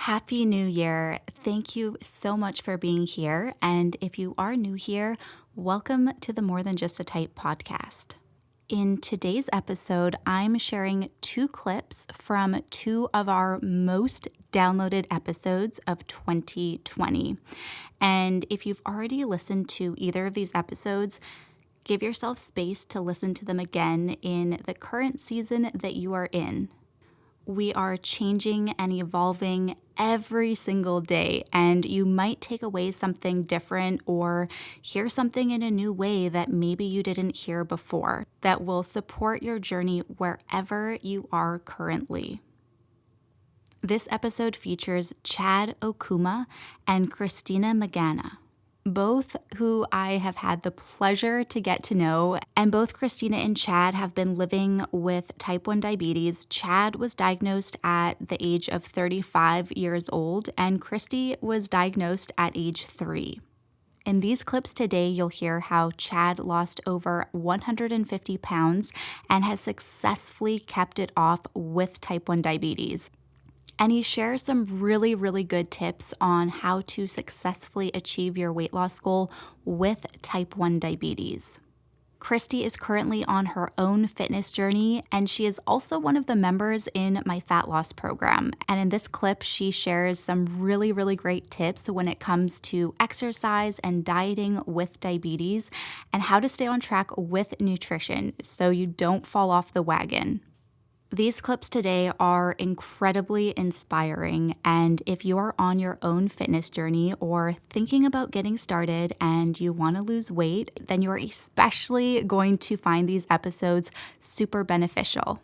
Happy New Year. Thank you so much for being here. And if you are new here, welcome to the More Than Just a Type podcast. In today's episode, I'm sharing 2 clips from 2 of our most downloaded episodes of 2020. And if you've already listened to either of these episodes, give yourself space to listen to them again in the current season that you are in. We are changing and evolving every single day, and you might take away something different or hear something in a new way that maybe you didn't hear before that will support your journey wherever you are currently. This episode features Chad Okuma and Christina Magana, both who I have had the pleasure to get to know, and both Christina and Chad have been living with type 1 diabetes. Chad was diagnosed at the age of 35 years old, and Christy was diagnosed at age 3. In these clips today, you'll hear how Chad lost over 150 pounds and has successfully kept it off with type 1 diabetes. And he shares some really, really good tips on how to successfully achieve your weight loss goal with type 1 diabetes. Christy is currently on her own fitness journey, and she is also one of the members in my fat loss program. And in this clip, she shares some really, really great tips when it comes to exercise and dieting with diabetes and how to stay on track with nutrition so you don't fall off the wagon. These clips today are incredibly inspiring, and if you're on your own fitness journey or thinking about getting started and you want to lose weight, then you're especially going to find these episodes super beneficial.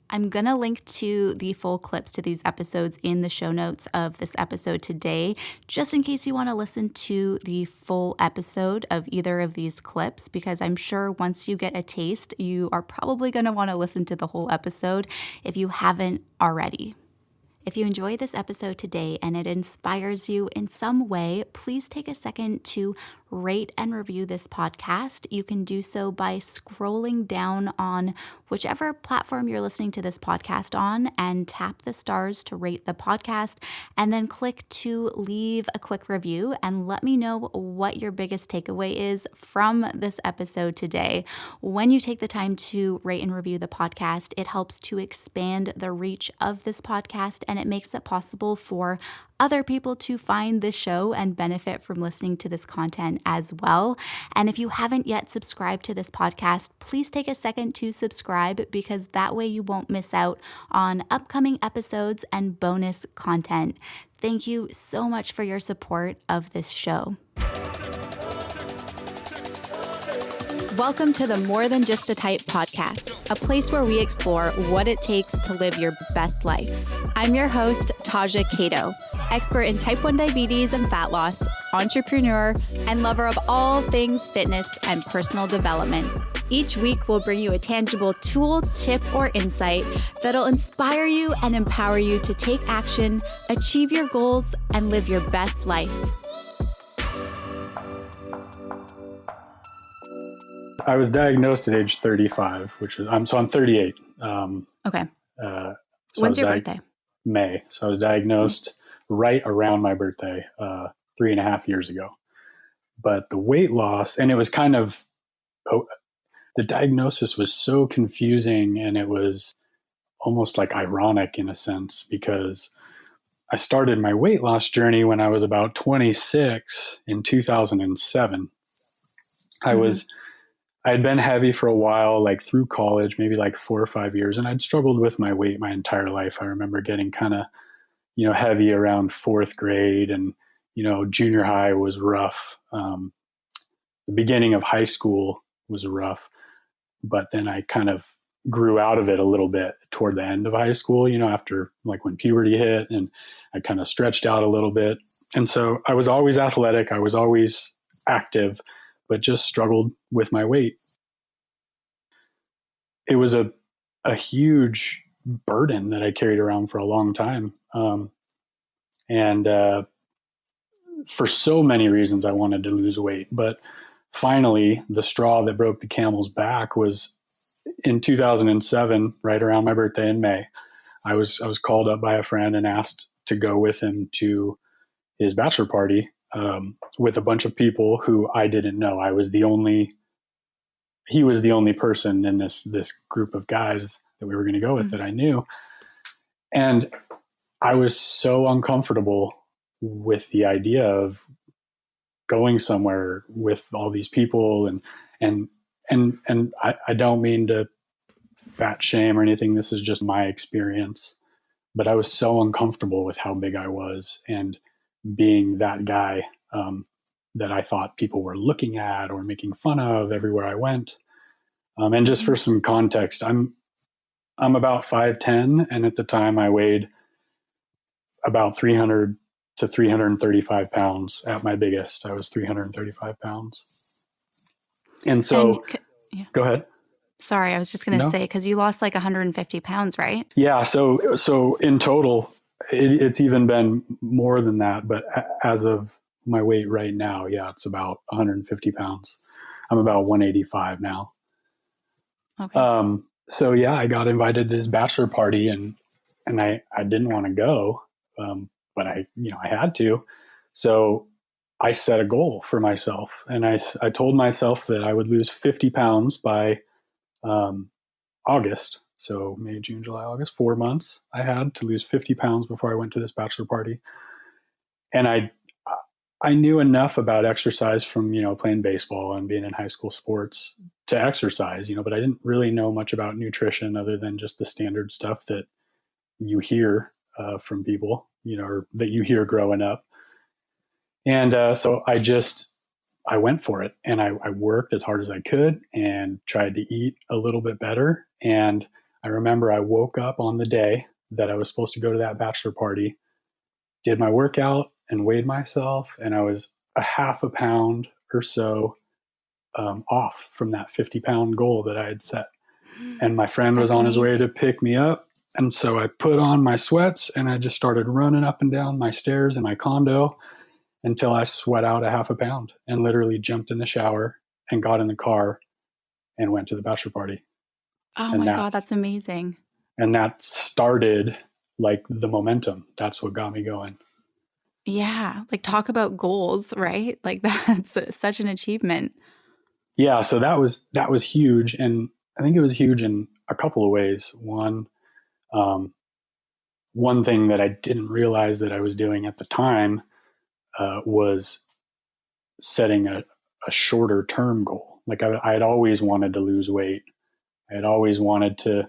I'm going to link to the full clips to these episodes in the show notes of this episode today, just in case you want to listen to the full episode of either of these clips, because I'm sure once you get a taste, you are probably going to want to listen to the whole episode if you haven't already. If you enjoy this episode today and it inspires you in some way, please take a second to rate and review this podcast. You can do so by scrolling down on whichever platform you're listening to this podcast on and tap the stars to rate the podcast, and then click to leave a quick review and let me know what your biggest takeaway is from this episode today. When you take the time to rate and review the podcast, it helps to expand the reach of this podcast, and it makes it possible for other people to find this show and benefit from listening to this content as well. And if you haven't yet subscribed to this podcast, please take a second to subscribe, because that way you won't miss out on upcoming episodes and bonus content. Thank you so much for your support of this show. Welcome to the More Than Just a Type podcast, a place where we explore what it takes to live your best life. I'm your host, Taja Cato, expert in type 1 diabetes and fat loss, entrepreneur, and lover of all things fitness and personal development. Each week, we'll bring you a tangible tool, tip, or insight that'll inspire you and empower you to take action, achieve your goals, and live your best life. I was diagnosed at age 35, I'm 38. Okay. So When's your birthday? May. So I was diagnosed right around my birthday, 3.5 years ago. But the weight loss, and it was the diagnosis was so confusing, and it was almost like ironic in a sense, because I started my weight loss journey when I was about 26 in 2007. I had been heavy for a while, like through college, maybe like 4 or 5 years, and I'd struggled with my weight my entire life. I remember getting kind of, heavy around 4th grade, and, junior high was rough. The beginning of high school was rough, but then I kind of grew out of it a little bit toward the end of high school, after like when puberty hit, and I kind of stretched out a little bit. And so I was always athletic. I was always active, but just struggled with my weight. It was a huge burden that I carried around for a long time. And for so many reasons, I wanted to lose weight. But finally, the straw that broke the camel's back was in 2007, right around my birthday in May. I was called up by a friend and asked to go with him to his bachelor party with a bunch of people who I didn't know. He was the only person in this group of guys that we were going to go with that I knew. And I was so uncomfortable with the idea of going somewhere with all these people and I don't mean to fat shame or anything. This is just my experience, but I was so uncomfortable with how big I was and being that guy that I thought people were looking at or making fun of everywhere I went. And just for some context, I'm about 5'10", and at the time I weighed about 300 to 335 pounds at my biggest. I was 335 pounds. And so, go ahead. Sorry, I was just going to say, because you lost like 150 pounds, right? Yeah. So in total, it's even been more than that. But as of my weight right now, yeah, it's about 150 pounds. I'm about 185 now. Okay. So yeah, I got invited to this bachelor party, and I didn't want to go, but I had to. So I set a goal for myself, and I told myself that I would lose 50 pounds by August. So May, June, July, August, 4 months I had to lose 50 pounds before I went to this bachelor party. And I knew enough about exercise from, playing baseball and being in high school sports to exercise, but I didn't really know much about nutrition other than just the standard stuff that you hear from people, or that you hear growing up. And so I went for it, and I worked as hard as I could and tried to eat a little bit better. And I remember I woke up on the day that I was supposed to go to that bachelor party, did my workout and weighed myself, and I was a half a pound or so off from that 50-pound goal that I had set. And my friend was on his way to pick me up. And so I put on my sweats and I just started running up and down my stairs in my condo until I sweat out a half a pound, and literally jumped in the shower and got in the car and went to the bachelor party. Oh my God, that's amazing. And that started like the momentum. That's what got me going. Yeah. Like, talk about goals, right? Like, that's such an achievement. Yeah. So that was huge. And I think it was huge in a couple of ways. One thing that I didn't realize that I was doing at the time was setting a shorter term goal. Like I had always wanted to lose weight. I had always wanted to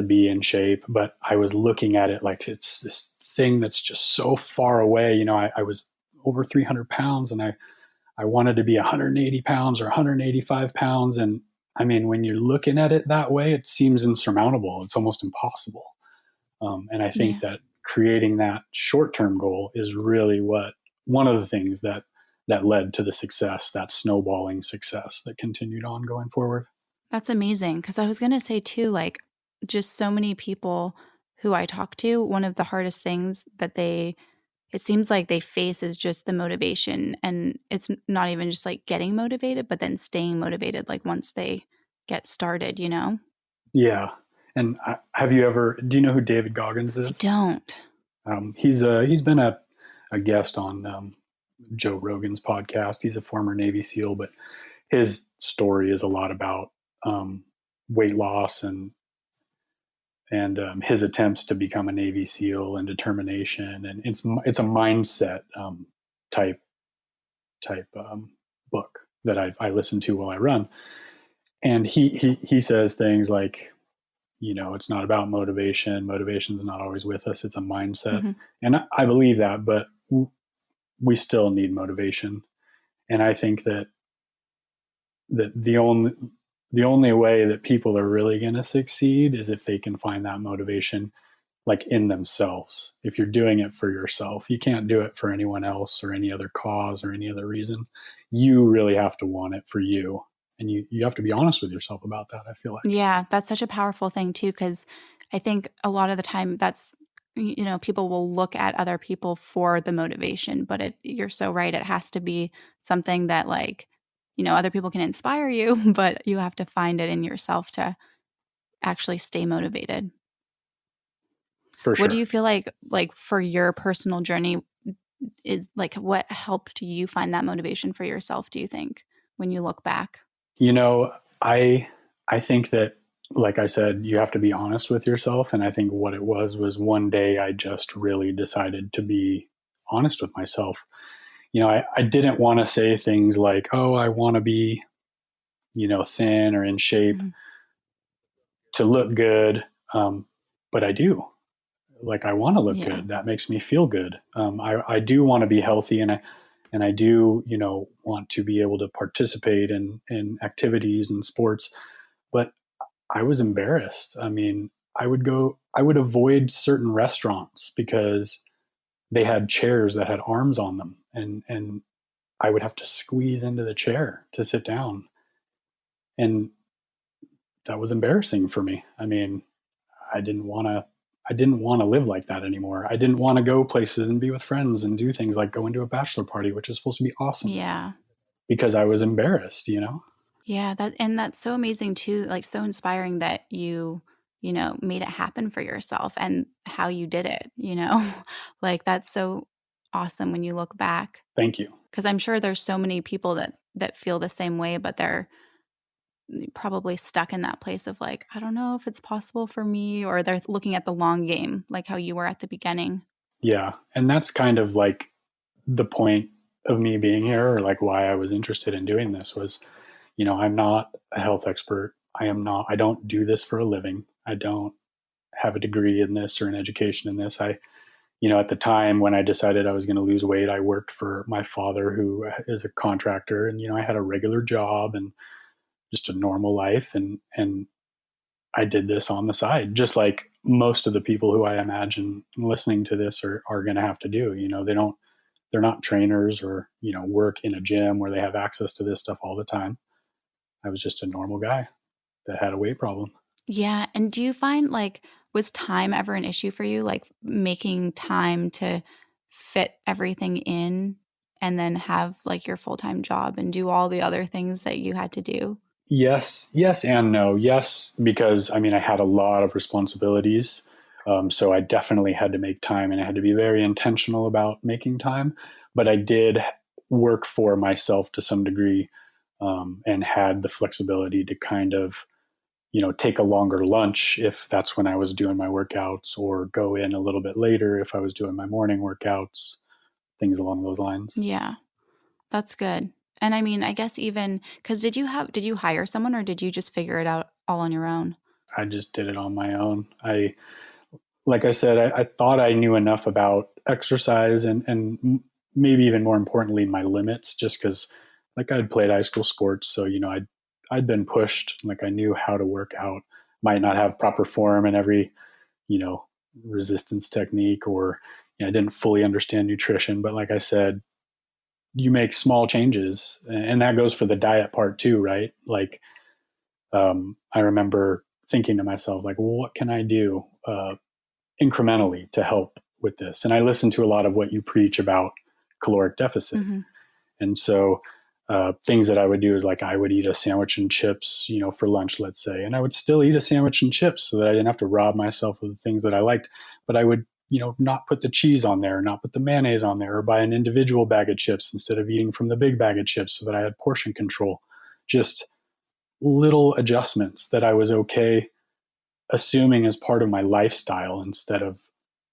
be in shape, but I was looking at it like it's this thing that's just so far away. I was over 300 pounds, and I wanted to be 180 pounds or 185 pounds. And I mean, when you're looking at it that way, it seems insurmountable. It's almost impossible. And I think that creating that short-term goal is really one of the things that led to the success, that snowballing success that continued on going forward. That's amazing. Because I was going to say too, like, just so many people who I talk to, one of the hardest things that it seems like they face is just the motivation. And it's not even just like getting motivated, but then staying motivated, like once they get started, Yeah. And do you know who David Goggins is? I don't. He's been a guest on Joe Rogan's podcast. He's a former Navy SEAL, but his story is a lot about weight loss and his attempts to become a Navy SEAL and determination. And it's a mindset type book that I listen to while I run. And he says things like, it's not about motivation. Motivation's not always with us. It's a mindset. Mm-hmm. And I believe that, but we still need motivation. And I think that the only way that people are really going to succeed is if they can find that motivation like in themselves. If you're doing it for yourself, you can't do it for anyone else or any other cause or any other reason. You really have to want it for you. And you have to be honest with yourself about that, I feel like. Yeah, that's such a powerful thing too, because I think a lot of the time that's, people will look at other people for the motivation, but you're so right. It has to be something that like, other people can inspire you, but you have to find it in yourself to actually stay motivated. for What do sure. you feel like for your personal journey is like what helped you find that motivation for yourself, do you think, when you look back? You know, I think that, like I said, you have to be honest with yourself. And I think what it was one day I just really decided to be honest with myself. I didn't want to say things like, oh, I want to be, thin or in shape Mm-hmm. to look good. But I do. Like, I want to look Yeah. good. That makes me feel good. I do want to be healthy, and I do, want to be able to participate in activities and sports. But I was embarrassed. I mean, I would avoid certain restaurants because they had chairs that had arms on them, and I would have to squeeze into the chair to sit down, and that was embarrassing for me. I mean, I didn't want to. I didn't want to live like that anymore. I didn't want to go places and be with friends and do things like going to a bachelor party, which is supposed to be awesome, Yeah. because I was embarrassed. Yeah, that's so amazing too, like so inspiring that you made it happen for yourself and how you did it. Like that's so awesome when you look back. Thank you. Because I'm sure there's so many people that feel the same way, but they're probably stuck in that place of like, I don't know if it's possible for me, or they're looking at the long game, like how you were at the beginning. Yeah. And that's kind of like the point of me being here, or like why I was interested in doing this was, I'm not a health expert. I don't do this for a living. I don't have a degree in this or an education in this. At the time when I decided I was going to lose weight, I worked for my father, who is a contractor, and, I had a regular job and just a normal life. And I did this on the side, just like most of the people who I imagine listening to this are going to have to do. They're not trainers or, work in a gym where they have access to this stuff all the time. I was just a normal guy that had a weight problem. Yeah, and do you find like was time ever an issue for you, like making time to fit everything in and then have like your full-time job and do all the other things that you had to do? Yes, and no. Yes, because I mean, I had a lot of responsibilities. So I definitely had to make time, and I had to be very intentional about making time. But I did work for myself to some degree, and had the flexibility to kind of, take a longer lunch if that's when I was doing my workouts, or go in a little bit later if I was doing my morning workouts, things along those lines. Yeah, that's good. And I mean, I guess even because did you hire someone or did you just figure it out all on your own? I just did it on my own. Like I said, I thought I knew enough about exercise, and maybe even more importantly, my limits, just because like I'd played high school sports. So, I'd been pushed, like I knew how to work out, might not have proper form in every, you know, resistance technique, or, I didn't fully understand nutrition. But like I said, you make small changes, and that goes for the diet part too, right? Like, I remember thinking to myself, like, well, what can I do? Incrementally to help with this. And I listen to a lot of what you preach about caloric deficit. Hmm. And so things that I would do is, like, I would eat a sandwich and chips, for lunch, let's say, and I would still eat a sandwich and chips so that I didn't have to rob myself of the things that I liked. But I would, not put the cheese on there, not put the mayonnaise on there, or buy an individual bag of chips instead of eating from the big bag of chips so that I had portion control. Just little adjustments that I was okay assuming as part of my lifestyle, instead of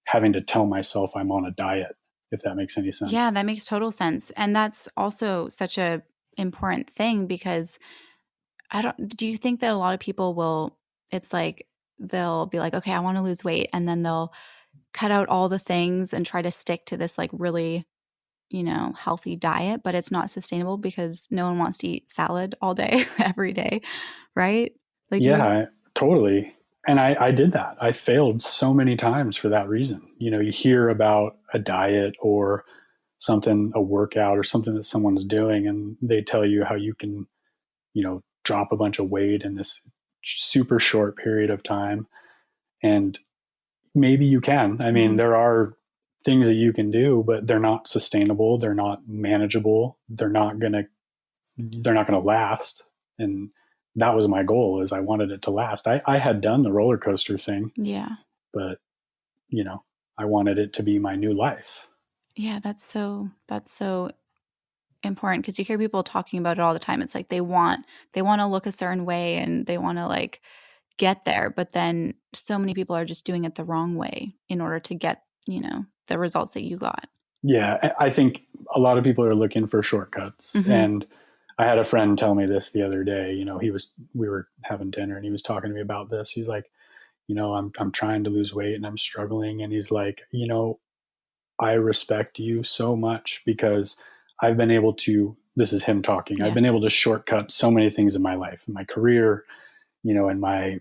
having to tell myself I'm on a diet, if that makes any Yeah, sense. that makes total sense. And that's also such a important thing because do you think that a lot of people will, it's like they'll be like, okay, I want to lose weight. And then they'll cut out all the things and try to stick to this like really, healthy diet, but it's not sustainable because no one wants to eat salad all day, every day. Right? Like, do you, Yeah, totally. And I did that. I failed so many times for that reason. You hear about a diet or something, a workout or something that someone's doing, and they tell you how you can, drop a bunch of weight in this super short period of time. And maybe you can. I mean, mhm. there are things that you can do, but they're not sustainable. They're not manageable. They're not gonna last. And that was my goal, is I wanted it to last. I had done the roller coaster thing, Yeah. but I wanted it to be my new life. Yeah, that's so important, because you hear people talking about it all the time. It's like they want to look a certain way and they want to like get there, but then so many people are just doing it the wrong way in order to get, the results that you got. Yeah, I think a lot of people are looking for shortcuts. Mm-hmm. And I had a friend tell me this the other day. We were having dinner and he was talking to me about this. He's like, I'm trying to lose weight and I'm struggling. And he's like, I respect you so much because I've been able to, this is him talking, I've been able to shortcut so many things in my life, in my career, in my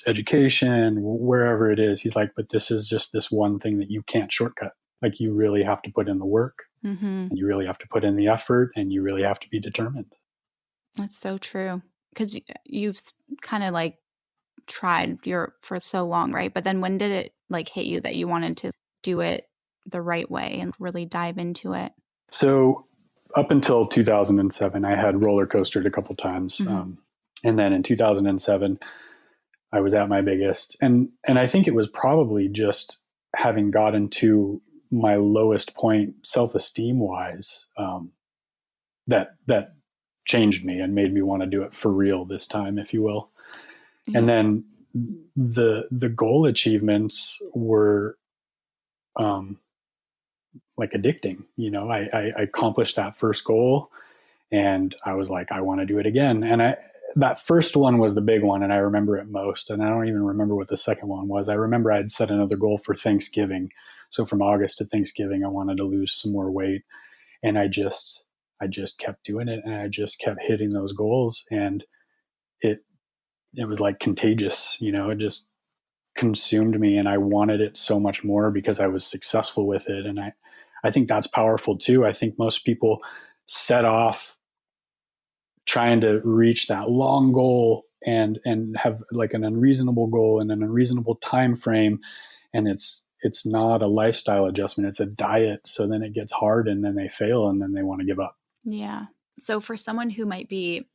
education, wherever it is. He's like, but this is just this one thing that you can't shortcut. Like, you really have to put in the work, Mm-hmm. and you really have to put in the effort, and you really have to be determined. That's so true. Because you've kind of like tried for so long, right? But then when did it like hit you that you wanted to do it the right way and really dive into it? So up until 2007, I had roller coastered a couple times. Mm-hmm. And then in 2007, I was at my biggest. And I think it was probably just having gotten to my lowest point self-esteem wise, that changed me and made me want to do it for real this time, if you will. Yeah. And then the goal achievements were like addicting. I accomplished that first goal and I was like, I want to do it again. And that first one was the big one, and I remember it most. And I don't even remember what the second one was. I remember I'd set another goal for Thanksgiving. So from August to Thanksgiving, I wanted to lose some more weight. And I just kept doing it, and I just kept hitting those goals. And it was like contagious, it just consumed me, and I wanted it so much more because I was successful with it. And I think that's powerful too. I think most people set off trying to reach that long goal and have like an unreasonable goal and an unreasonable time frame, and it's not a lifestyle adjustment, it's a diet. So then it gets hard and then they fail and then they want to give up. Yeah. So for someone who might be,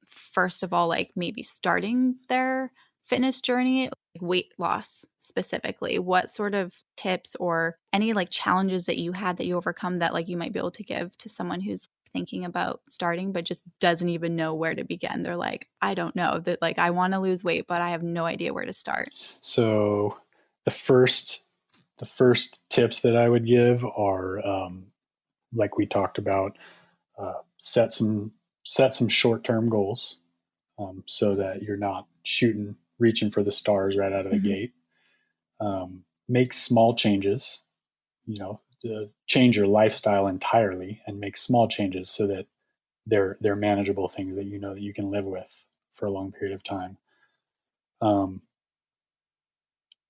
first of all, like maybe starting their fitness journey, weight loss specifically, what sort of tips or any like challenges that you had that you overcome that like you might be able to give to someone who's thinking about starting but just doesn't even know where to begin? They're like, I don't know, that like I want to lose weight but I have no idea where to start. So the first tips that I would give are like we talked about, set some short-term goals, so that you're not reaching for the stars right out of the Mm-hmm. gate. Make small changes, change your lifestyle entirely and make small changes so that they're manageable things that that you can live with for a long period of time.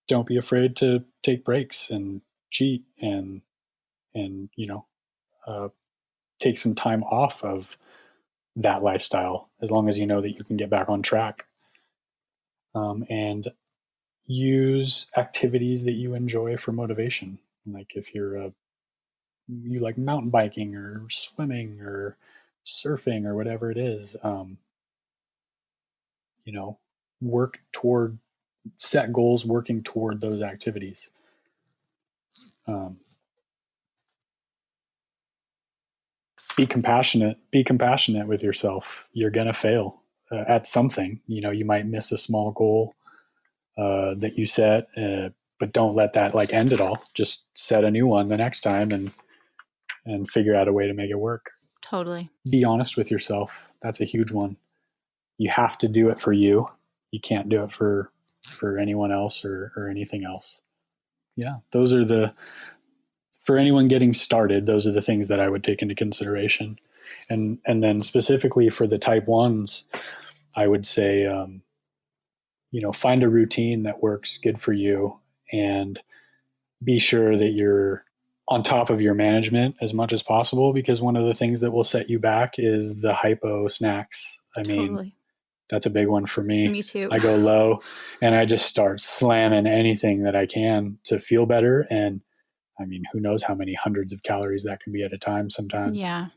Don't be afraid to take breaks and cheat and take some time off of that lifestyle, as long as you know that you can get back on track. And use activities that you enjoy for motivation. Like if you like mountain biking or swimming or surfing or whatever it is, set goals working toward those activities. Be compassionate with yourself. You're going to fail at something. You might miss a small goal that you set, but don't let that like end it all. Just set a new one the next time and figure out a way to make it work. Totally. Be honest with yourself. That's a huge one. You have to do it for you. You can't do it for anyone else or anything else. Yeah, those are for anyone getting started, those are the things that I would take into consideration. And then specifically for the type 1s, I would say, find a routine that works good for you, and be sure that you're on top of your management as much as possible, because one of the things that will set you back is the hypo snacks. I mean, that's a big one for me. Me too. I go low and I just start slamming anything that I can to feel better. And I mean, who knows how many hundreds of calories that can be at a time sometimes. Yeah.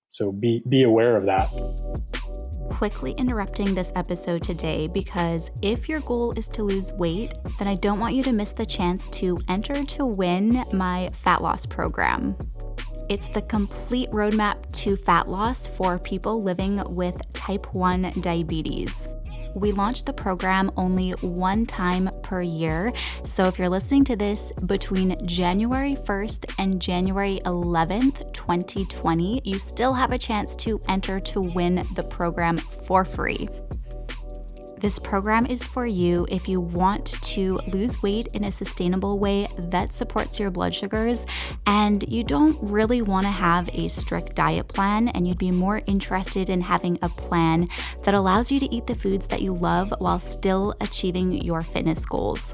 So be aware of that. Quickly interrupting this episode today because if your goal is to lose weight, then I don't want you to miss the chance to enter to win my fat loss program. It's the complete roadmap to fat loss for people living with type 1 diabetes. We launch the program only one time per year. So if you're listening to this between January 1st and January 11th, 2020, you still have a chance to enter to win the program for free. This program is for you if you want to lose weight in a sustainable way that supports your blood sugars and you don't really want to have a strict diet plan and you'd be more interested in having a plan that allows you to eat the foods that you love while still achieving your fitness goals.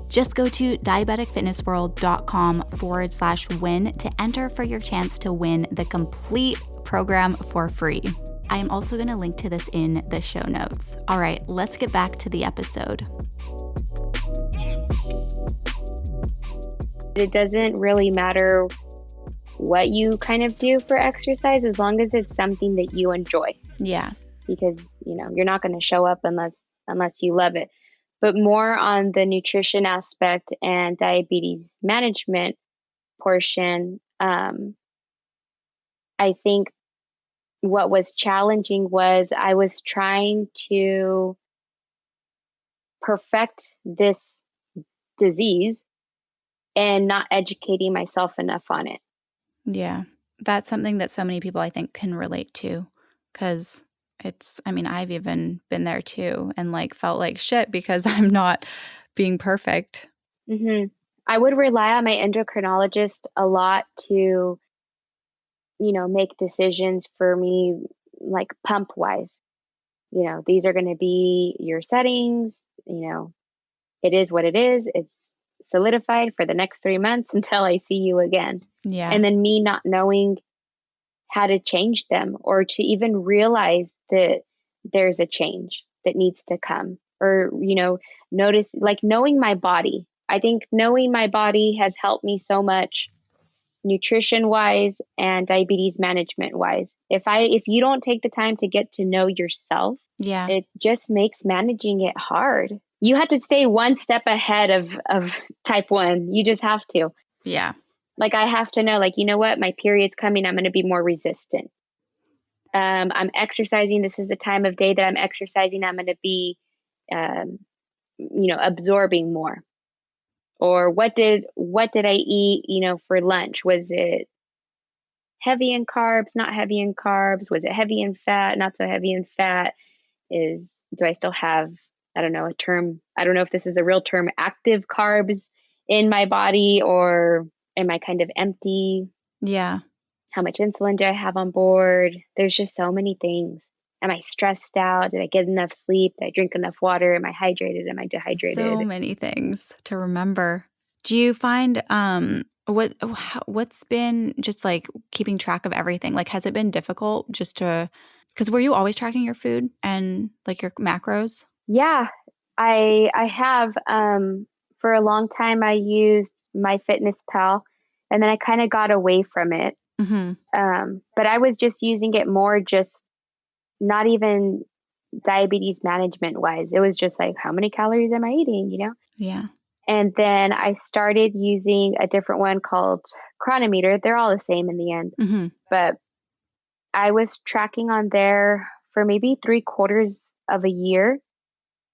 Just go to diabeticfitnessworld.com/win to enter for your chance to win the complete program for free. I am also going to link to this in the show notes. All right, let's get back to the episode. It doesn't really matter what you kind of do for exercise as long as it's something that you enjoy. Yeah. Because, you're not going to show up unless you love it. But more on the nutrition aspect and diabetes management portion, I think what was challenging was I was trying to perfect this disease and not educating myself enough on it. Yeah. That's something that so many people I think can relate to because I've even been there too and felt like shit because I'm not being perfect. Mm-hmm. I would rely on my endocrinologist a lot to make decisions for me, pump wise. These are going to be your settings. It is what it is. It's solidified for the next 3 months until I see you again. Yeah. And then me not knowing how to change them or to even realize that there's a change that needs to come or, notice, knowing my body. I think knowing my body has helped me so much nutrition wise and diabetes management wise. If you don't take the time to get to know yourself, yeah, it just makes managing it hard. You have to stay one step ahead of type 1. You just have to. Yeah. I have to know, what, my period's coming. I'm going to be more resistant. I'm exercising. This is the time of day that I'm exercising. I'm going to be, absorbing more. Or what did I eat, for lunch? Was it heavy in carbs, not heavy in carbs? Was it heavy in fat, not so heavy in fat? Do I still have, I don't know if this is a real term, active carbs in my body, or am I kind of empty? Yeah. How much insulin do I have on board? There's just so many things. Am I stressed out? Did I get enough sleep? Did I drink enough water? Am I hydrated? Am I dehydrated? So many things to remember. Do you find what's been just keeping track of everything? Has it been difficult just to, because were you always tracking your food and your macros? Yeah, I have. For a long time, I used MyFitnessPal, and then I kind of got away from it. Mm-hmm. But I was just using it more, just not even diabetes management wise. It was just how many calories am I eating? Yeah. And then I started using a different one called Chronometer. They're all the same in the end. Mm-hmm. But I was tracking on there for maybe 3/4 of a year.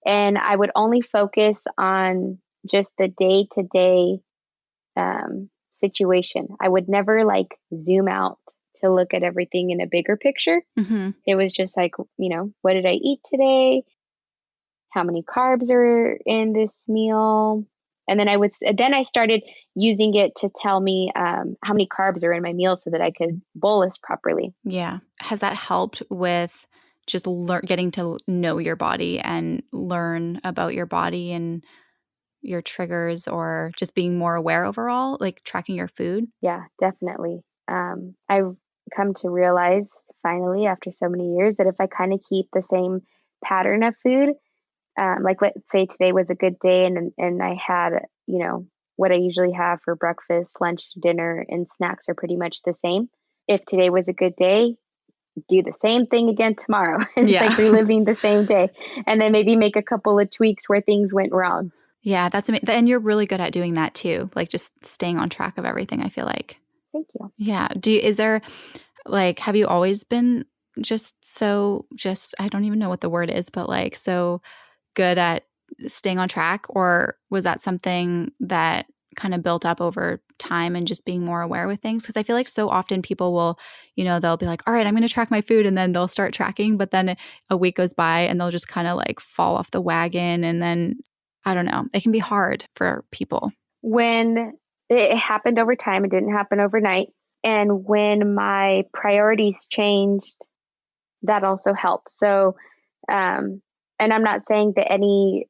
And I would only focus on just the day-to-day situation. I would never zoom out to look at everything in a bigger picture. Mm-hmm. It was just what did I eat today? How many carbs are in this meal? And then I started using it to tell me how many carbs are in my meal so that I could bolus properly. Yeah. Has that helped with just getting to know your body and learn about your body and your triggers, or just being more aware overall, tracking your food? Yeah, definitely. I've come to realize finally after so many years that if I kind of keep the same pattern of food, let's say today was a good day and I had, what I usually have for breakfast, lunch, dinner, and snacks are pretty much the same. If today was a good day, do the same thing again tomorrow. It's Yeah. like reliving the same day, and then maybe make a couple of tweaks where things went wrong. Yeah, that's amazing. And you're really good at doing that too. Like just staying on track of everything, I feel like. Thank you. Yeah. Is there like, have you always been I don't even know what the word is, but like so good at staying on track? Or was that something that kind of built up over time and just being more aware with things? Because I feel like so often people will, they'll be like, all right, I'm going to track my food, and then they'll start tracking, but then a week goes by and they'll just kind of like fall off the wagon. And then I don't know, it can be hard for people. When it happened over time, it didn't happen overnight. And when my priorities changed, that also helped. So, and I'm not saying that any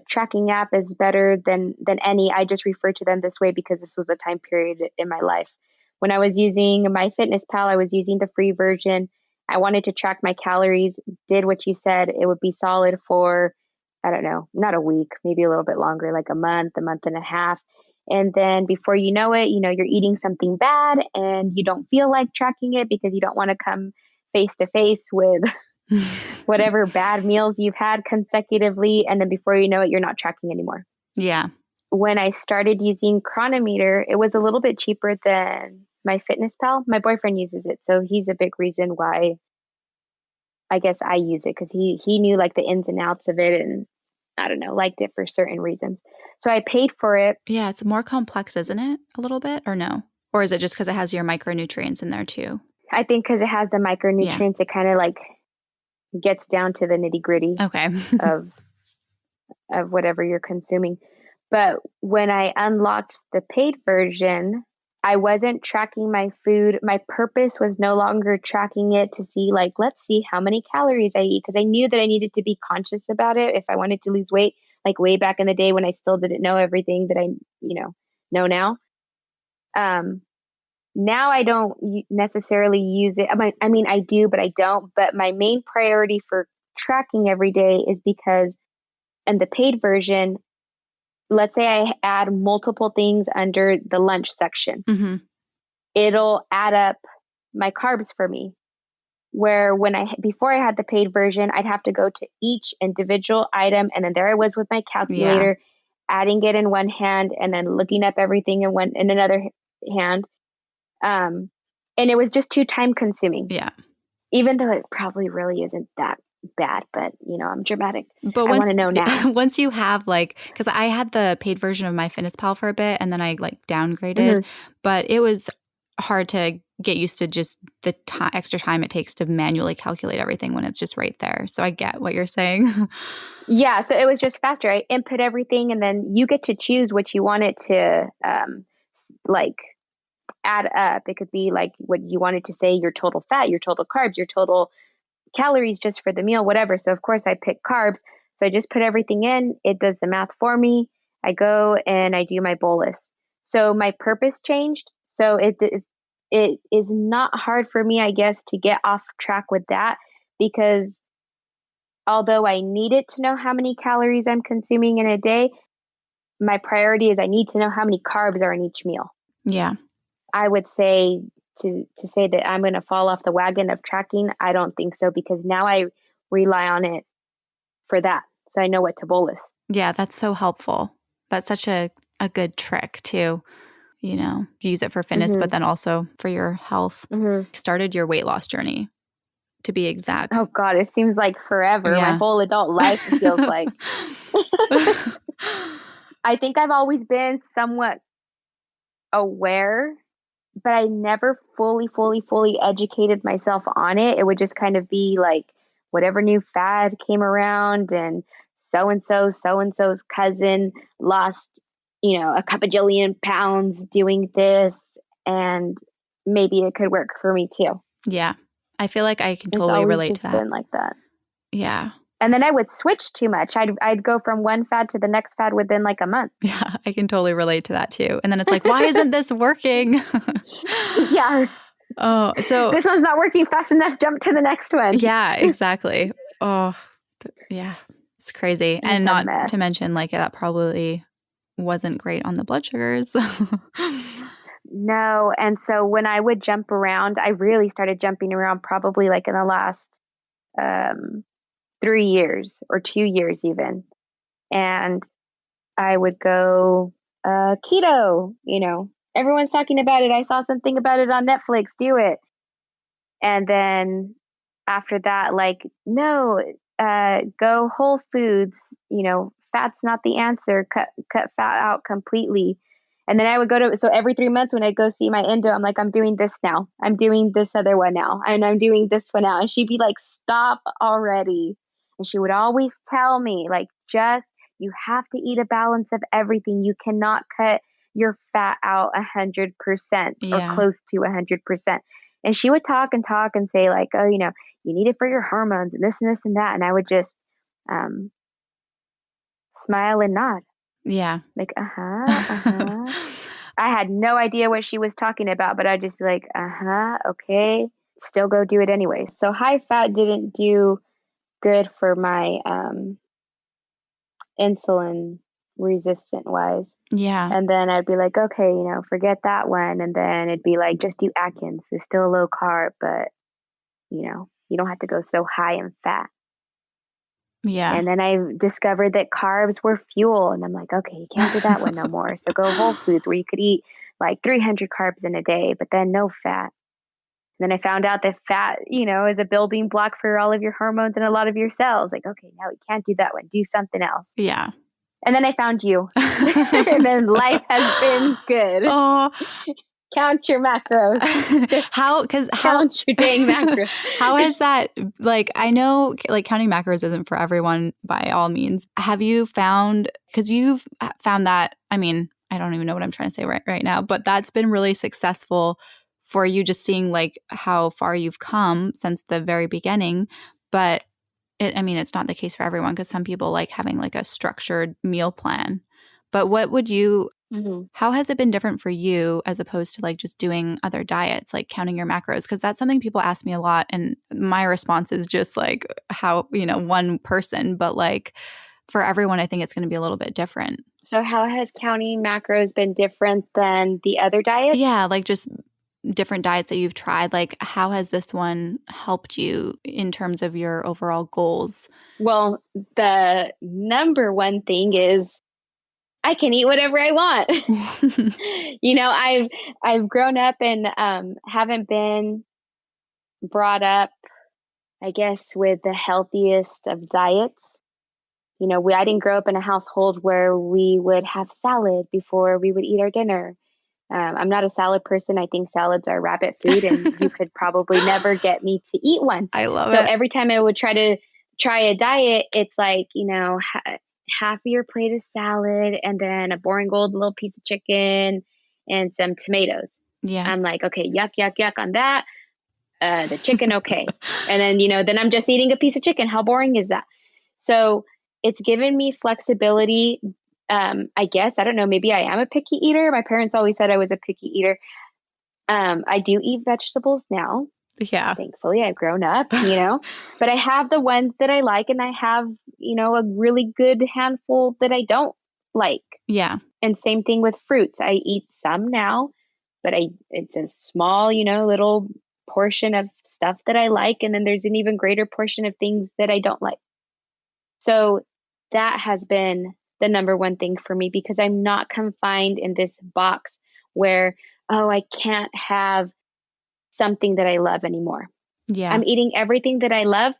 tracking app is better than any. I just refer to them this way because this was a time period in my life. When I was using MyFitnessPal, I was using the free version. I wanted to track my calories, did what you said. It would be solid for, I don't know, not a week, maybe a little bit longer, like a month and a half. And then before you know it, you're eating something bad and you don't feel like tracking it because you don't want to come face to face with whatever bad meals you've had consecutively. And then before you know it, you're not tracking anymore. Yeah. When I started using Chronometer, it was a little bit cheaper than MyFitnessPal. My boyfriend uses it, so he's a big reason why I guess I use it, because he knew like the ins and outs of it, and I don't know, liked it for certain reasons. So I paid for it. Yeah, it's more complex, isn't it? A little bit, or no? Or is it just because it has your micronutrients in there too? I think because it has the micronutrients, It kind of like gets down to the nitty gritty of whatever you're consuming. But when I unlocked the paid version, I wasn't tracking my food. My purpose was no longer tracking it to see, like, let's see how many calories I eat, because I knew that I needed to be conscious about it if I wanted to lose weight, like way back in the day when I still didn't know everything that I, know now. Now I don't necessarily use it. I mean, I do, but I don't. But my main priority for tracking every day is because in the paid version, let's say I add multiple things under the lunch section. Mm-hmm. It'll add up my carbs for me. Where before I had the paid version, I'd have to go to each individual item, and then there I was with my calculator, adding it in one hand and then looking up everything in another hand. And it was just too time consuming. Yeah. Even though it probably really isn't that bad, but I'm dramatic. But I want to know now. Once you have because I had the paid version of MyFitnessPal for a bit and then I downgraded, Mm-hmm. but it was hard to get used to just the extra time it takes to manually calculate everything when it's just right there. So I get what you're saying. Yeah. So it was just faster. I input everything and then you get to choose what you want it to add up. It could be like what you wanted to say, your total fat, your total carbs, your total calories just for the meal, whatever. So of course I pick carbs. So I just put everything in, it does the math for me. I go and I do my bolus. So my purpose changed. So it is not hard for me, I guess, to get off track with that, because although I needed to know how many calories I'm consuming in a day, my priority is I need to know how many carbs are in each meal. Yeah. I would say to say that I'm going to fall off the wagon of tracking, I don't think so, because now I rely on it for that. So I know what to bolus. Yeah, that's so helpful. That's such a good trick too. Use it for fitness, Mm-hmm. but then also for your health. Mm-hmm. Started your weight loss journey, to be exact. Oh God, it seems like forever. Yeah. My whole adult life feels like. I think I've always been somewhat aware, but I never fully educated myself on it. It would just kind of be like whatever new fad came around, and so-and-so's cousin lost, a couple jillion pounds doing this, and maybe it could work for me too. Yeah. I feel like I can It's totally always relate just to that. been like that. Yeah. And then I would switch too much. I'd go from one fad to the next fad within like a month. Yeah, I can totally relate to that too. And then it's like, why isn't this working? Yeah. Oh, so this one's not working fast enough. Jump to the next one. Yeah, exactly. Oh, yeah. It's crazy. And not to mention that probably wasn't great on the blood sugars. No. And so when I would jump around, I really started jumping around probably like in the last 3 years or 2 years even. And I would go keto, everyone's talking about it. I saw something about it on Netflix, do it. And then after that, like, no, go whole foods, fat's not the answer. Cut fat out completely. And then I would so every 3 months when I'd go see my endo, I'm like, I'm doing this now. I'm doing this other one now. And I'm doing this one now. And she'd be like, stop already. And she would always tell me, like, you have to eat a balance of everything. You cannot cut your fat out 100% or close to 100%. And she would talk and say like, oh, you need it for your hormones and this and this and that. And I would just smile and nod. Yeah. Like, I had no idea what she was talking about, but I'd just be like, okay, still go do it anyway. So high fat didn't do good for my insulin resistant wise. Yeah. And then I'd be like, okay, forget that one. And then it'd be like, just do Atkins. It's still low carb, but you don't have to go so high in fat. Yeah. And then I discovered that carbs were fuel. And I'm like, okay, you can't do that one no more. So go whole foods where you could eat like 300 carbs in a day, but then no fat. And then I found out that fat, is a building block for all of your hormones and a lot of your cells. Like, okay, now we can't do that one. Do something else. Yeah. And then I found you. And then life has been good. Oh, count your macros. Just count your dang macros. How has that, like, I know like counting macros isn't for everyone by all means. Have you found, because you've found that, I mean, I don't even know what I'm trying to say right now, but that's been really successful for you, just seeing like how far you've come since the very beginning. But it's not the case for everyone, because some people like having like a structured meal plan. But what would you, how has it been different for you as opposed to like just doing other diets, like counting your macros? Because that's something people ask me a lot. And my response is just like how, one person, but like for everyone, I think it's going to be a little bit different. So how has counting macros been different than the other diets? Yeah, like just different diets that you've tried. Like how has this one helped you in terms of your overall goals? Well, the number one thing is I can eat whatever I want. I've grown up and haven't been brought up, I guess, with the healthiest of diets. I didn't grow up in a household where we would have salad before we would eat our dinner. I'm not a salad person. I think salads are rabbit food, and you could probably never get me to eat one. I love it. So every time I would try a diet, it's like, half of your plate is salad and then a boring old little piece of chicken and some tomatoes. Yeah. I'm like, okay, yuck, yuck, yuck on that. The chicken, okay. And then, then I'm just eating a piece of chicken. How boring is that? So it's given me flexibility. I guess, I don't know, maybe I am a picky eater. My parents always said I was a picky eater. I do eat vegetables now. Yeah. Thankfully, I've grown up, but I have the ones that I like, and I have, a really good handful that I don't like. Yeah. And same thing with fruits. I eat some now, but it's a small, little portion of stuff that I like. And then there's an even greater portion of things that I don't like. So that has been the number one thing for me, because I'm not confined in this box where, I can't have something that I love anymore. Yeah. I'm eating everything that I love,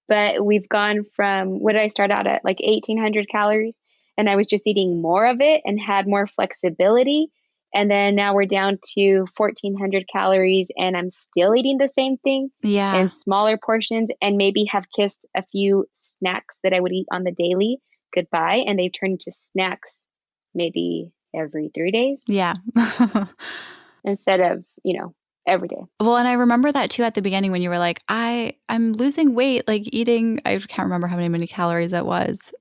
but we've gone from, what did I start out at? Like 1,800 calories. And I was just eating more of it and had more flexibility. And then now we're down to 1,400 calories, and I'm still eating the same thing in smaller portions, and maybe have kissed a few snacks that I would eat on the daily goodbye. And they've turned into snacks maybe every 3 days. Yeah. Instead of, every day. Well, and I remember that too at the beginning when you were like, I'm losing weight, like eating, I can't remember how many calories it was.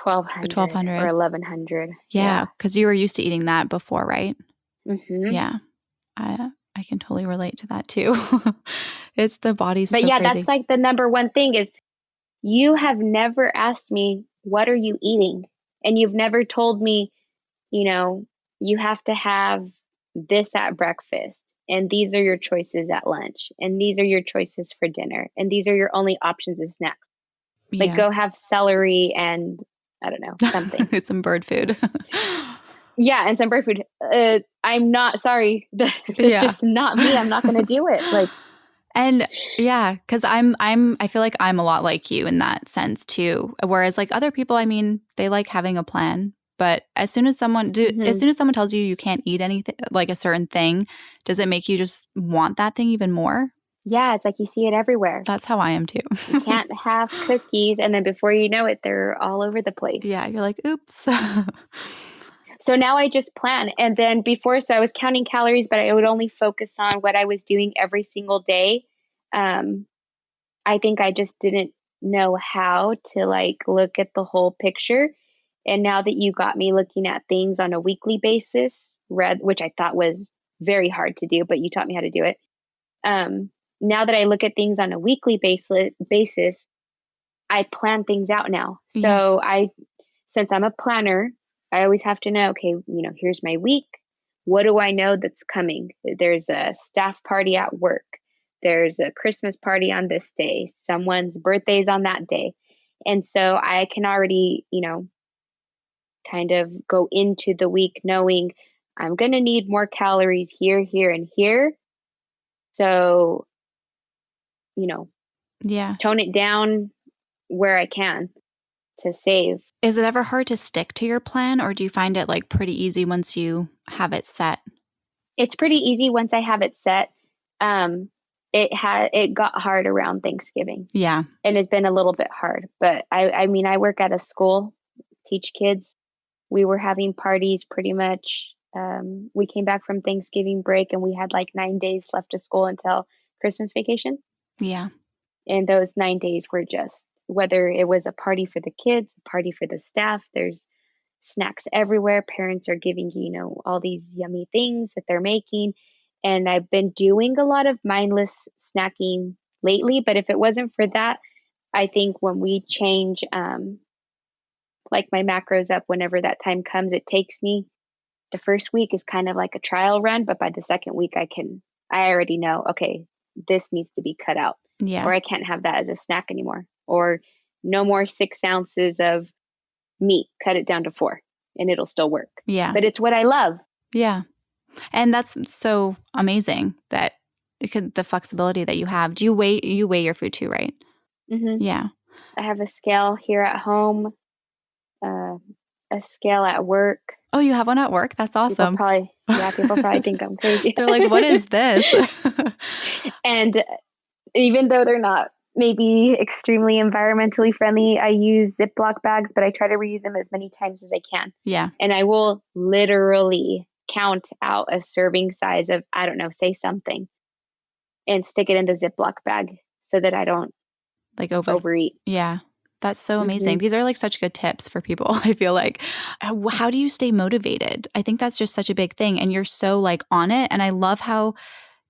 1,200 or 1,100. Yeah. Because you were used to eating that before, right? Mm-hmm. Yeah. I can totally relate to that too. It's the body's But so yeah, crazy. that's like the number one thing is you have never asked me, what are you eating? And you've never told me, you have to have this at breakfast, and these are your choices at lunch, and these are your choices for dinner, and these are your only options as snacks. Like, Yeah. go have celery and I don't know, something. It's some bird food. Yeah, and some bird food. I'm not sorry. It's just not me. I'm not going to do it. Like, and yeah, because I feel like I'm a lot like you in that sense too. Whereas like other people, I mean, they like having a plan. But as soon as someone tells you you can't eat anything, like a certain thing, does it make you just want that thing even more? yeah, it's like you see it everywhere. That's how I am too. You can't have cookies, and then before you know it, they're all over the place. Yeah, you're like, oops. So now I just plan. And then before, so I was counting calories, but I would only focus on what I was doing every single day. I think I just didn't know how to like look at the whole picture. And now that you got me looking at things on a weekly basis, which I thought was very hard to do, but you taught me how to do it. Now that I look at things on a weekly basis, I plan things out now. So since I'm a planner, I always have to know, okay, here's my week. What do I know that's coming? There's a staff party at work. There's a Christmas party on this day. Someone's birthday is on that day. And so I can already, kind of go into the week knowing I'm going to need more calories here, here, and here. So, tone it down where I can to save. Is it ever hard to stick to your plan, or do you find it like pretty easy once you have it set? It's pretty easy once I have it set. It got hard around Thanksgiving. Yeah. And it's been a little bit hard, but I mean, I work at a school, teach kids. We were having parties pretty much. We came back from Thanksgiving break and we had like 9 days left of school until Christmas vacation. Yeah. And those 9 days were just, whether it was a party for the kids, a party for the staff, there's snacks everywhere. Parents are giving, all these yummy things that they're making. And I've been doing a lot of mindless snacking lately, but if it wasn't for that, I think when we change, like my macros up, whenever that time comes, it takes me, the first week is kind of like a trial run, but by the second week, I already know, okay, this needs to be cut out. Yeah. Or I can't have that as a snack anymore. Or no more 6 ounces of meat, cut it down to 4 and it'll still work. Yeah. But it's what I love. Yeah. And that's so amazing that the flexibility that you have. Do you weigh your food too, right? Mm-hmm. Yeah. I have a scale here at home, a scale at work. Oh, you have one at work? That's awesome. People probably think I'm crazy. They're like, what is this? And even though they're not maybe extremely environmentally friendly, I use Ziploc bags, but I try to reuse them as many times as I can. Yeah. And I will literally count out a serving size of, I don't know, say something, and stick it in the Ziploc bag so that I don't like overeat. Yeah. That's so amazing. Mm-hmm. These are like such good tips for people. I feel like, how do you stay motivated? I think that's just such a big thing. And you're so like on it. And I love how,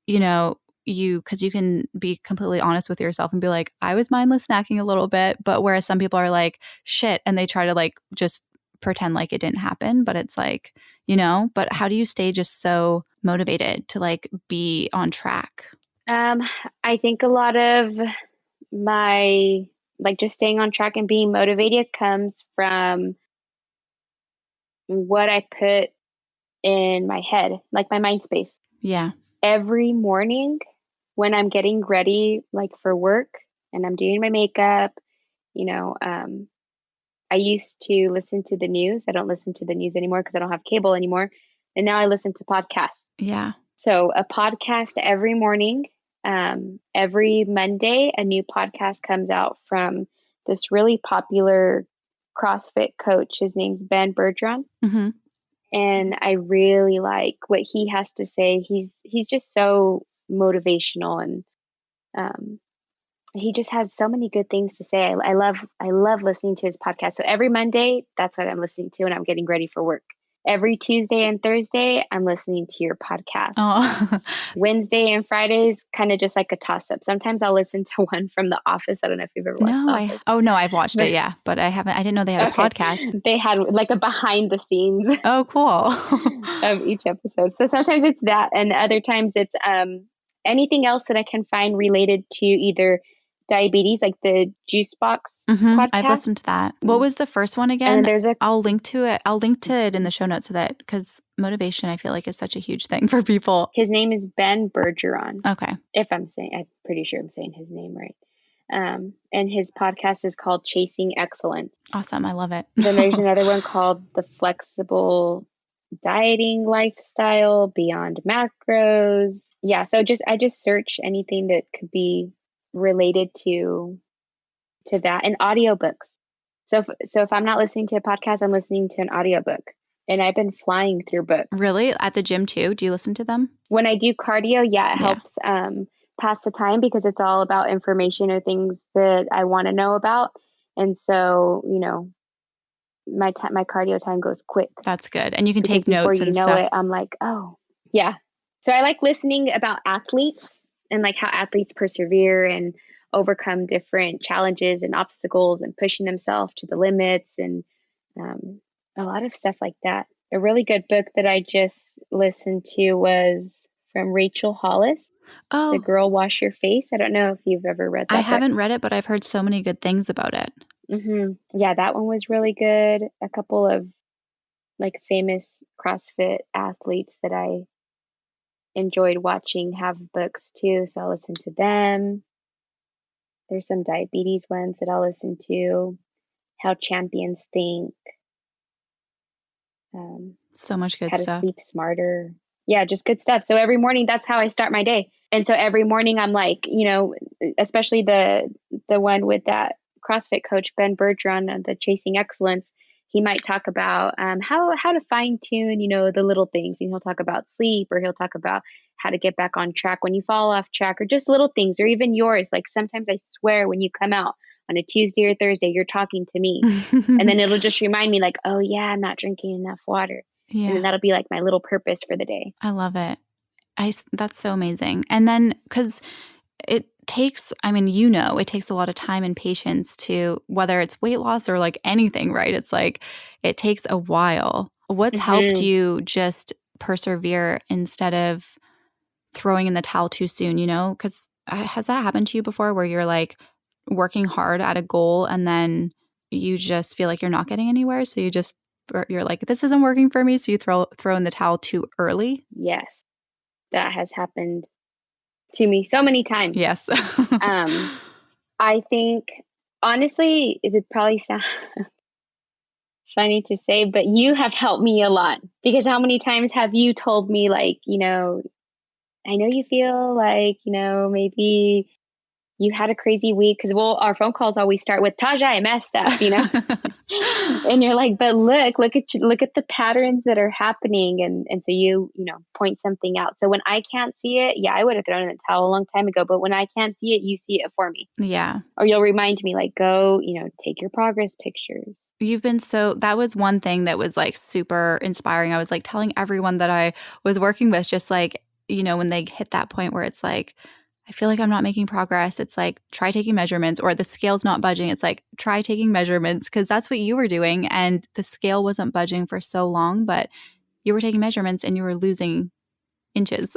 because you can be completely honest with yourself and be like, I was mindless snacking a little bit. But whereas some people are like, shit, and they try to like just pretend like it didn't happen. But it's like, but how do you stay just so motivated to like be on track? I think a lot of my like just staying on track and being motivated comes from what I put in my head, like my mind space. Yeah. Every morning when I'm getting ready, like for work and I'm doing my makeup, I used to listen to the news. I don't listen to the news anymore because I don't have cable anymore. And now I listen to podcasts. Yeah. So a podcast every morning. Every Monday, a new podcast comes out from this really popular CrossFit coach. His name's Ben Bergeron. Mm-hmm. And I really like what he has to say. He's just so motivational, and he just has so many good things to say. I love listening to his podcast. So every Monday, that's what I'm listening to when I'm getting ready for work. every Tuesday and Thursday, I'm listening to your podcast. Oh, Wednesday and Fridays, kind of just like a toss up. Sometimes I'll listen to one from The Office. I don't know if you've ever watched The Office. no, I've watched But it. Yeah. But I didn't know they had a podcast. They had like a behind the scenes Oh, cool. of each episode. So sometimes it's that, and other times it's anything else that I can find related to either diabetes, like the Juice Box podcast. I've listened to that. What was the first one again? And then there's I'll link to it. I'll link to it in the show notes because motivation, I feel like, is such a huge thing for people. His name is Ben Bergeron. Okay. I'm pretty sure I'm saying his name right. And his podcast is called Chasing Excellence. Awesome. I love it. Then there's another one called The Flexible Dieting Lifestyle, Beyond Macros. Yeah. So I just search anything that could be related to that, and audiobooks. So if I'm not listening to a podcast, I'm listening to an audiobook, and I've been flying through books. Really? At the gym too? Do you listen to them? When I do cardio, it helps pass the time because it's all about information or things that I want to know about. And so, my cardio time goes quick. That's good. And you can take notes and stuff. Before you know it, I'm like, oh, yeah. So I like listening about athletes and like how athletes persevere and overcome different challenges and obstacles and pushing themselves to the limits, and a lot of stuff like that. A really good book that I just listened to was from Rachel Hollis. Oh, The Girl Wash Your Face. I don't know if you've ever read that. I haven't read it, but I've heard so many good things about it. Mm-hmm. Yeah, that one was really good. A couple of like famous CrossFit athletes that I enjoyed watching have books too, so I'll listen to them. There's some diabetes ones that I'll listen to. How Champions Think. So much good how stuff. to Sleep Smarter. Yeah, just good stuff. So every morning, that's how I start my day. And so every morning I'm like, especially the one with that CrossFit coach, Ben Bergeron, and the Chasing Excellence, he might talk about how to fine tune, the little things. And he'll talk about sleep, or he'll talk about how to get back on track when you fall off track, or just little things, or even yours. Like sometimes I swear when you come out on a Tuesday or Thursday, you're talking to me. And then it'll just remind me like, oh yeah, I'm not drinking enough water. Yeah. And then that'll be like my little purpose for the day. I love it. That's so amazing. And then because it takes, it takes a lot of time and patience to, whether it's weight loss or like anything, right? It's like, it takes a while. What's helped you just persevere instead of throwing in the towel too soon, Because has that happened to you before where you're like working hard at a goal and then you just feel like you're not getting anywhere? So you're like, this isn't working for me. So you throw in the towel too early? Yes, that has happened to me so many times. Yes. I think, honestly, it would probably sound funny to say, but you have helped me a lot, because how many times have you told me like, I know you feel like, maybe you had a crazy week, because our phone calls always start with, Taja, I messed up, and you're like, but look at the patterns that are happening. And so you point something out. So when I can't see it, I would have thrown in the towel a long time ago, but when I can't see it, you see it for me. Yeah. Or you'll remind me like, go, take your progress pictures. That was one thing that was like super inspiring. I was like telling everyone that I was working with, just like, when they hit that point where it's like, I feel like I'm not making progress. It's like, try taking measurements, or the scale's not budging. It's like, try taking measurements, because that's what you were doing. And the scale wasn't budging for so long, but you were taking measurements and you were losing inches.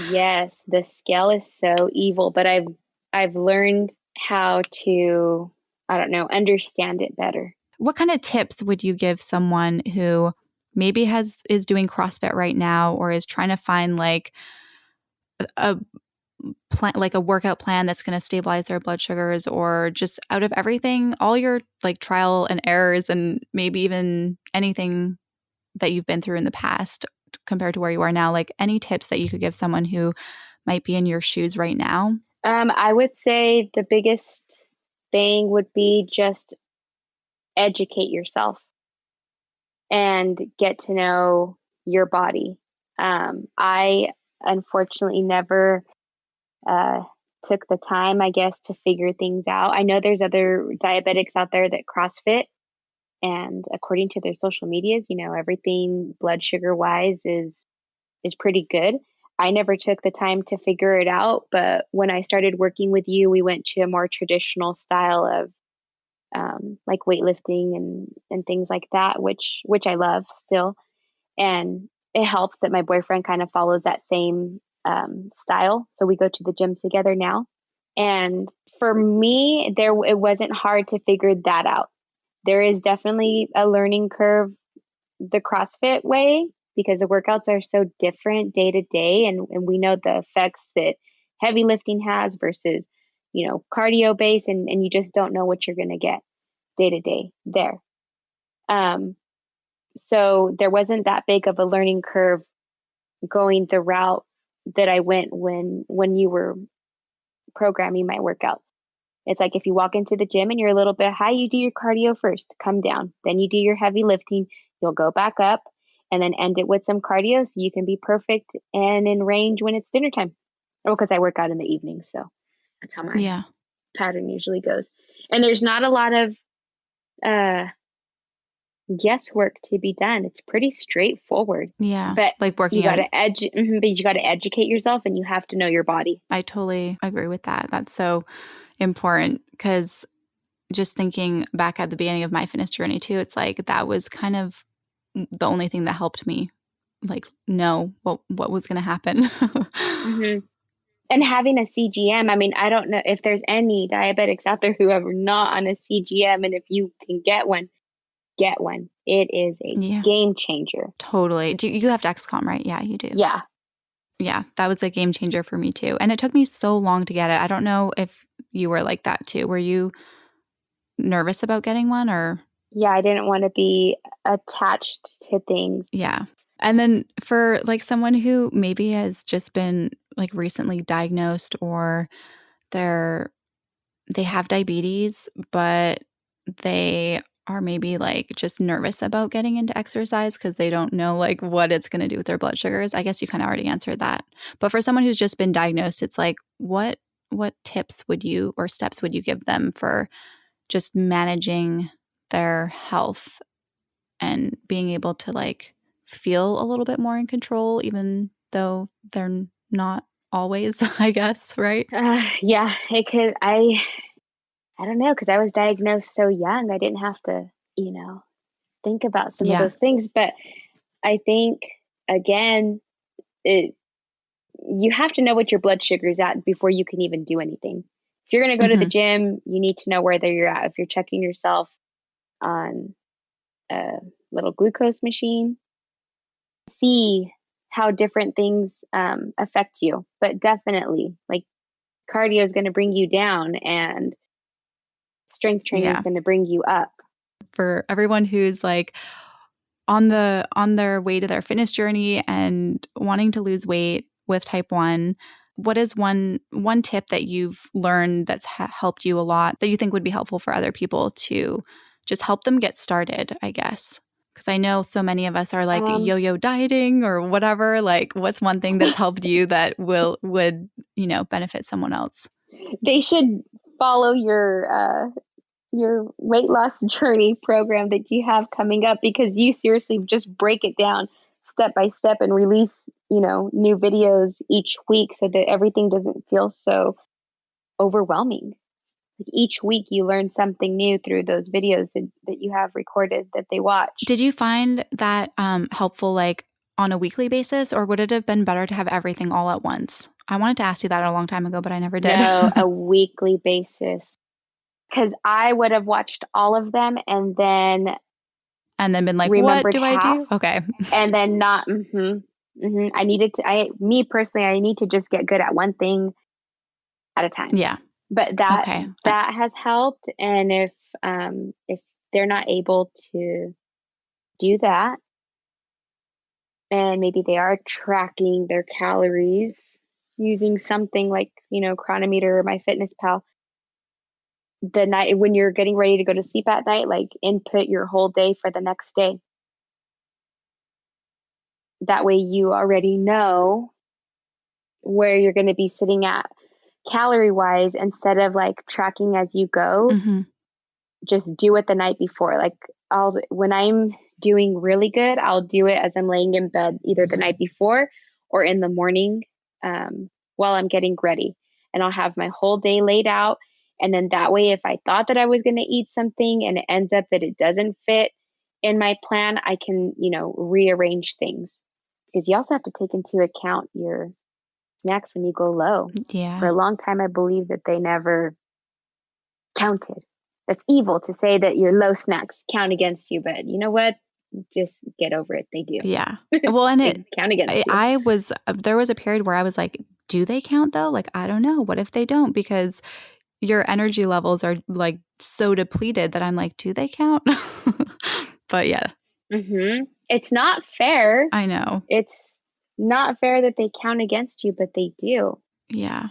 Yes, the scale is so evil, but I've learned how to, understand it better. What kind of tips would you give someone who maybe is doing CrossFit right now, or is trying to find like a plan, like a workout plan that's going to stabilize their blood sugars, or just out of everything, all your like trial and errors, and maybe even anything that you've been through in the past compared to where you are now, like any tips that you could give someone who might be in your shoes right now? I would say the biggest thing would be just educate yourself and get to know your body. I unfortunately never took the time, I guess, to figure things out. I know there's other diabetics out there that CrossFit, And according to their social medias, everything blood sugar wise is pretty good. I never took the time to figure it out, but when I started working with you, we went to a more traditional style of like weightlifting and things like that, which I love still. And it helps that my boyfriend kind of follows that same style. So we go to the gym together now. And for me, it wasn't hard to figure that out. There is definitely a learning curve the CrossFit way because the workouts are so different day to day. And we know the effects that heavy lifting has versus, cardio based, and you just don't know what you're going to get day to day there. So there wasn't that big of a learning curve going the route that I went when you were programming my workouts. It's like if you walk into the gym and you're a little bit high, you do your cardio first, come down. Then you do your heavy lifting. You'll go back up and then end it with some cardio so you can be perfect and in range when it's dinner time. Well, because I work out in the evening, so that's how my pattern usually goes. And there's not a lot of guesswork to be done. It's pretty straightforward. Yeah. But like working out. But you got to educate yourself and you have to know your body. I totally agree with that. That's so important because just thinking back at the beginning of my fitness journey too, it's like that was kind of the only thing that helped me like know what was going to happen. And having a CGM, I mean, I don't know if there's any diabetics out there who are not on a CGM, and if you can get one, get one. It is a game changer. Totally. You have Dexcom, right? Yeah, you do. Yeah. Yeah, that was a game changer for me too. And it took me so long to get it. I don't know if you were like that too. Were you nervous about getting one or? Yeah, I didn't want to be attached to things. Yeah. And then for like someone who maybe has just been like recently diagnosed or they have diabetes, but they are maybe like just nervous about getting into exercise because they don't know like what it's going to do with their blood sugars. I guess you kind of already answered that. But for someone who's just been diagnosed, it's like what tips would you or steps would you give them for just managing their health and being able to like feel a little bit more in control, even though they're not always, I guess, right? Yeah, it could. I don't know, because I was diagnosed so young. I didn't have to, think about some of those things. But I think, again, you have to know what your blood sugar is at before you can even do anything. If you're going to go to the gym, you need to know where you're at. If you're checking yourself on a little glucose machine, see how different things affect you. But definitely, like cardio is going to bring you down and strength training is going to bring you up. For everyone who's like on their way to their fitness journey and wanting to lose weight with type 1, what is one tip that you've learned that's helped you a lot that you think would be helpful for other people to just help them get started, I guess? Because I know so many of us are like yo-yo dieting or whatever. Like, what's one thing that's helped you that would benefit someone else? They should follow your weight loss journey program that you have coming up, because you seriously just break it down step by step and release, new videos each week so that everything doesn't feel so overwhelming. Like each week you learn something new through those videos that you have recorded that they watch. Did you find that helpful like on a weekly basis, or would it have been better to have everything all at once? I wanted to ask you that a long time ago, but I never did. No, a weekly basis. Because I would have watched all of them and then been like, what do I do? Okay. And then not, I needed to, me personally, I need to just get good at one thing at a time. Yeah. But that has helped. And if they're not able to do that, and maybe they are tracking their calories using something like, Chronometer or MyFitnessPal, the night when you're getting ready to go to sleep at night, like input your whole day for the next day. That way you already know where you're going to be sitting at calorie wise, instead of like tracking as you go. just do it the night before. Like when I'm doing really good, I'll do it as I'm laying in bed, either the night before or in the morning, while I'm getting ready. And I'll have my whole day laid out. And then that way, if I thought that I was going to eat something and it ends up that it doesn't fit in my plan, I can, rearrange things. Because you also have to take into account your snacks when you go low. Yeah. For a long time, I believe that they never counted. That's evil to say that your low snacks count against you, but you know what? Just get over it. They do. Yeah. Well, and they count against you. There was a period where I was like, do they count though? Like, I don't know. What if they don't? Because your energy levels are like so depleted that I'm like, do they count? But yeah. Mm-hmm. It's not fair. I know. It's not fair that they count against you, but they do. Yeah.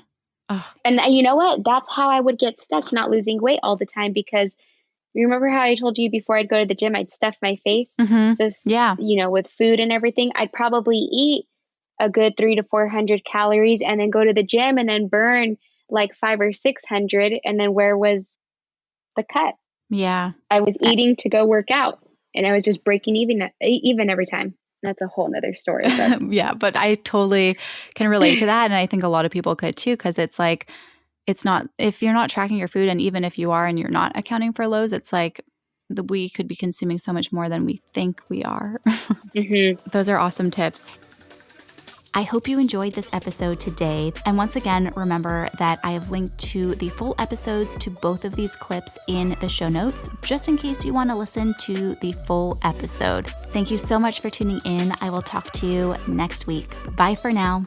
Ugh. And you know what? That's how I would get stuck not losing weight all the time, because you remember how I told you before I'd go to the gym, I'd stuff my face? Mm-hmm. So, yeah. With food and everything, I'd probably eat a good 300 to 400 calories and then go to the gym and then burn like 500 or 600. And then where was the cut? Yeah. I was eating to go work out, and I was just breaking even every time. That's a whole nother story. But. Yeah, but I totally can relate to that. And I think a lot of people could too, because it's like, it's not, if you're not tracking your food, and even if you are and you're not accounting for lows, it's like we could be consuming so much more than we think we are. Mm-hmm. Those are awesome tips. I hope you enjoyed this episode today. And once again, remember that I have linked to the full episodes to both of these clips in the show notes, just in case you want to listen to the full episode. Thank you so much for tuning in. I will talk to you next week. Bye for now.